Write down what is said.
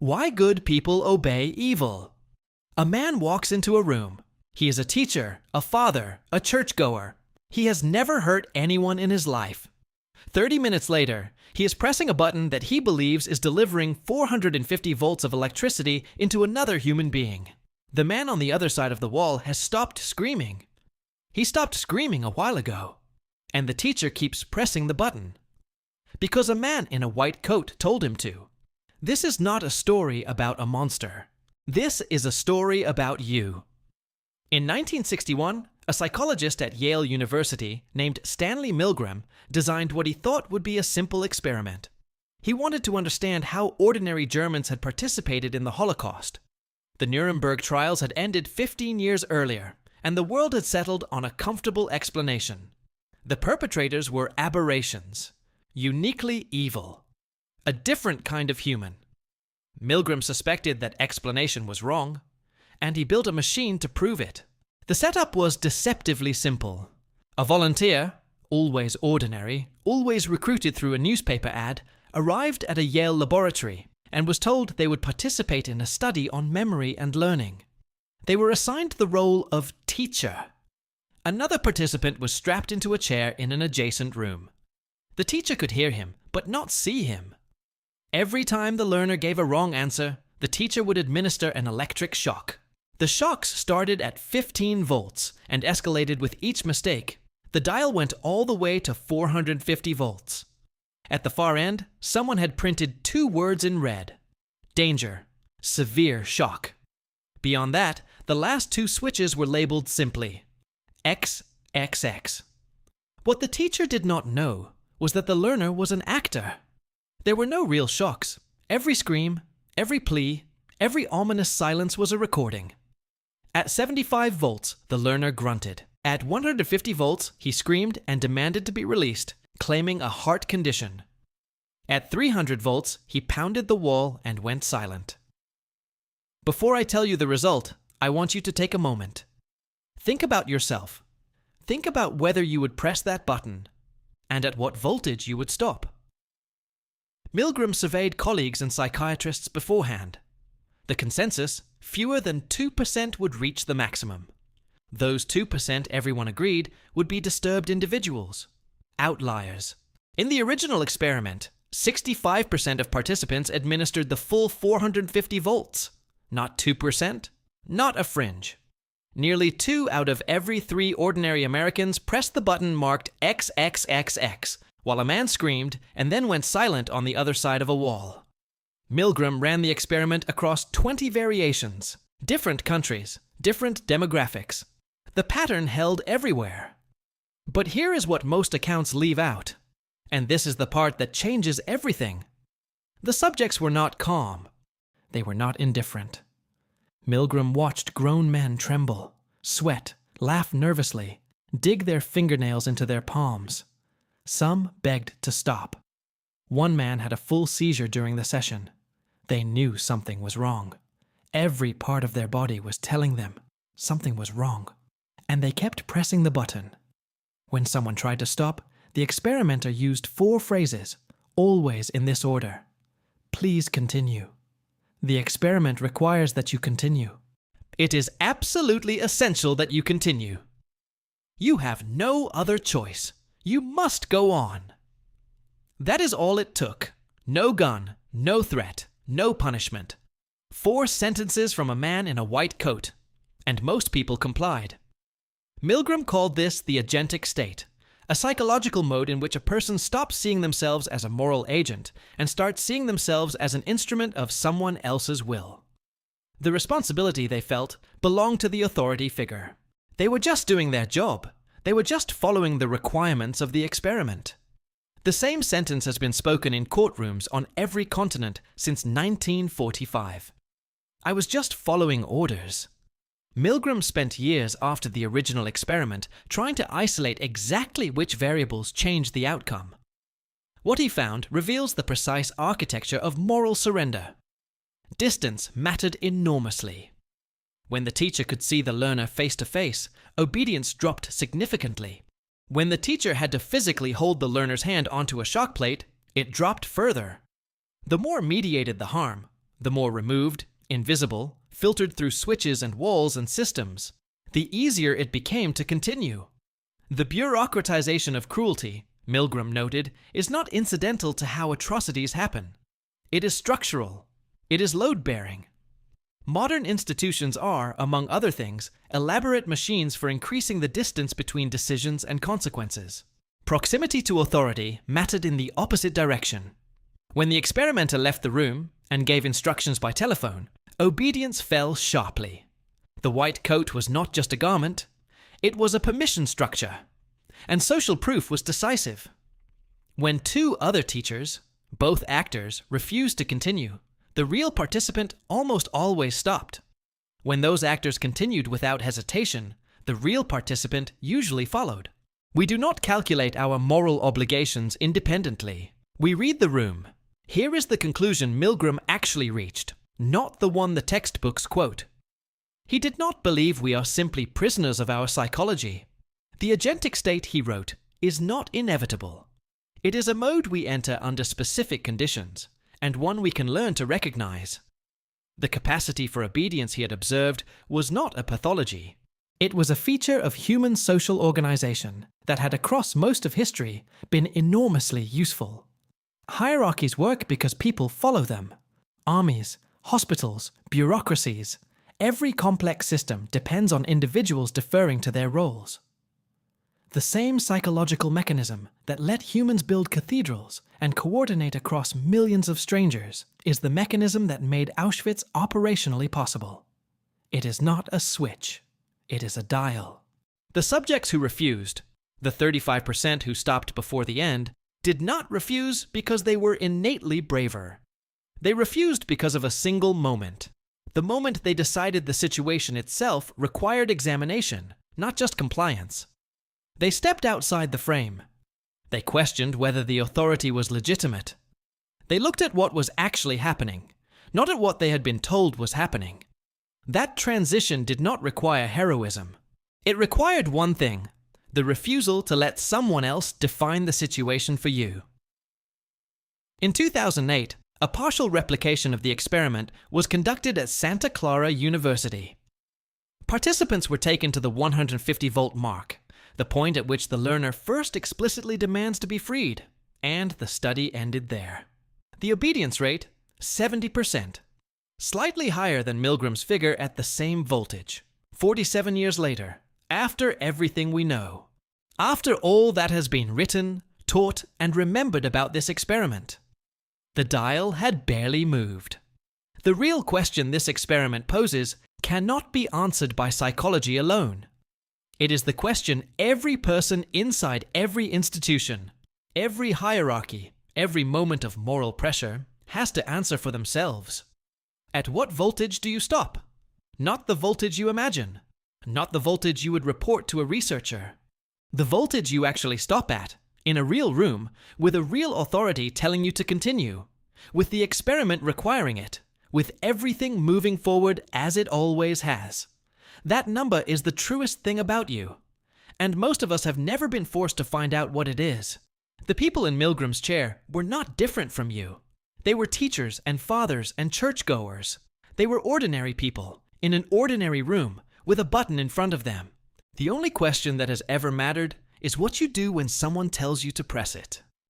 Why good people obey evil. A man walks into a room. He is a teacher, a father, a churchgoer. He has never hurt anyone in his life. 30 minutes later, he is pressing a button that he believes is delivering 450 volts of electricity into another human being. The man on the other side of the wall has stopped screaming. He stopped screaming a while ago. And the teacher keeps pressing the button. Because a man in a white coat told him to. This is not a story about a monster. This is a story about you. In 1961, a psychologist at Yale University named Stanley Milgram designed what he thought would be a simple experiment. He wanted to understand how ordinary Germans had participated in the Holocaust. The Nuremberg trials had ended 15 years earlier, and the world had settled on a comfortable explanation. The perpetrators were aberrations, uniquely evil. A different kind of human. Milgram suspected that explanation was wrong, and he built a machine to prove it. The setup was deceptively simple. A volunteer, always ordinary, always recruited through a newspaper ad, arrived at a Yale laboratory and was told they would participate in a study on memory and learning. They were assigned the role of teacher. Another participant was strapped into a chair in an adjacent room. The teacher could hear him, but not see him. Every time the learner gave a wrong answer, the teacher would administer an electric shock. The shocks started at 15 volts and escalated with each mistake. The dial went all the way to 450 volts. At the far end, someone had printed 2 words in red. Danger. Severe shock. Beyond that, the last 2 switches were labeled simply XXX. What the teacher did not know was that the learner was an actor. There were no real shocks. Every scream, every plea, every ominous silence was a recording. At 75 volts, the learner grunted. At 150 volts, he screamed and demanded to be released, claiming a heart condition. At 300 volts, he pounded the wall and went silent. Before I tell you the result, I want you to take a moment. Think about yourself. Think about whether you would press that button, and at what voltage you would stop. Milgram surveyed colleagues and psychiatrists beforehand. The consensus, fewer than 2% would reach the maximum. Those 2%, everyone agreed, would be disturbed individuals, outliers. In the original experiment, 65% of participants administered the full 450 volts. Not 2%, not a fringe. Nearly 2 out of every 3 ordinary Americans pressed the button marked XXXX, while a man screamed and then went silent on the other side of a wall. Milgram ran the experiment across 20 variations, different countries, different demographics. The pattern held everywhere. But here is what most accounts leave out, and this is the part that changes everything. The subjects were not calm. They were not indifferent. Milgram watched grown men tremble, sweat, laugh nervously, dig their fingernails into their palms. Some begged to stop. One man had a full seizure during the session. They knew something was wrong. Every part of their body was telling them something was wrong, and they kept pressing the button. When someone tried to stop, the experimenter used 4 phrases, always in this order. Please continue. The experiment requires that you continue. It is absolutely essential that you continue. You have no other choice. You must go on. That is all it took. No gun, no threat, no punishment. 4 sentences from a man in a white coat, and most people complied. Milgram called this the Agentic State, a psychological mode in which a person stops seeing themselves as a moral agent and starts seeing themselves as an instrument of someone else's will. The responsibility, they felt, belonged to the authority figure. They were just doing their job. They were just following the requirements of the experiment. The same sentence has been spoken in courtrooms on every continent since 1945. I was just following orders. Milgram spent years after the original experiment trying to isolate exactly which variables changed the outcome. What he found reveals the precise architecture of moral surrender. Distance mattered enormously. When the teacher could see the learner face to face, obedience dropped significantly. When the teacher had to physically hold the learner's hand onto a shock plate, it dropped further. The more mediated the harm, the more removed, invisible, filtered through switches and walls and systems, the easier it became to continue. The bureaucratization of cruelty, Milgram noted, is not incidental to how atrocities happen. It is structural. It is load-bearing. Modern institutions are, among other things, elaborate machines for increasing the distance between decisions and consequences. Proximity to authority mattered in the opposite direction. When the experimenter left the room and gave instructions by telephone, obedience fell sharply. The white coat was not just a garment, it was a permission structure, and social proof was decisive. When two other teachers, both actors, refused to continue, the real participant almost always stopped. When those actors continued without hesitation, the real participant usually followed. We do not calculate our moral obligations independently. We read the room. Here is the conclusion Milgram actually reached, not the one the textbooks quote. He did not believe we are simply prisoners of our psychology. The agentic state, he wrote, is not inevitable. It is a mode we enter under specific conditions, and one we can learn to recognize. The capacity for obedience, he had observed, was not a pathology. It was a feature of human social organization that had across most of history been enormously useful. Hierarchies work because people follow them. Armies, hospitals, bureaucracies, every complex system depends on individuals deferring to their roles. The same psychological mechanism that let humans build cathedrals and coordinate across millions of strangers is the mechanism that made Auschwitz operationally possible. It is not a switch, it is a dial. The subjects who refused, the 35% who stopped before the end, did not refuse because they were innately braver. They refused because of a single moment. The moment they decided the situation itself required examination, not just compliance. They stepped outside the frame. They questioned whether the authority was legitimate. They looked at what was actually happening, not at what they had been told was happening. That transition did not require heroism. It required one thing: the refusal to let someone else define the situation for you. In 2008, a partial replication of the experiment was conducted at Santa Clara University. Participants were taken to the 150-volt mark, the point at which the learner first explicitly demands to be freed, and the study ended there. The obedience rate, 70%, slightly higher than Milgram's figure at the same voltage. 47 years later, after everything we know, after all that has been written, taught, and remembered about this experiment, the dial had barely moved. The real question this experiment poses cannot be answered by psychology alone. It is the question every person inside every institution, every hierarchy, every moment of moral pressure has to answer for themselves. At what voltage do you stop? Not the voltage you imagine. Not the voltage you would report to a researcher. The voltage you actually stop at, in a real room, with a real authority telling you to continue, with the experiment requiring it, with everything moving forward as it always has. That number is the truest thing about you. And most of us have never been forced to find out what it is. The people in Milgram's chair were not different from you. They were teachers and fathers and churchgoers. They were ordinary people, in an ordinary room, with a button in front of them. The only question that has ever mattered is what you do when someone tells you to press it.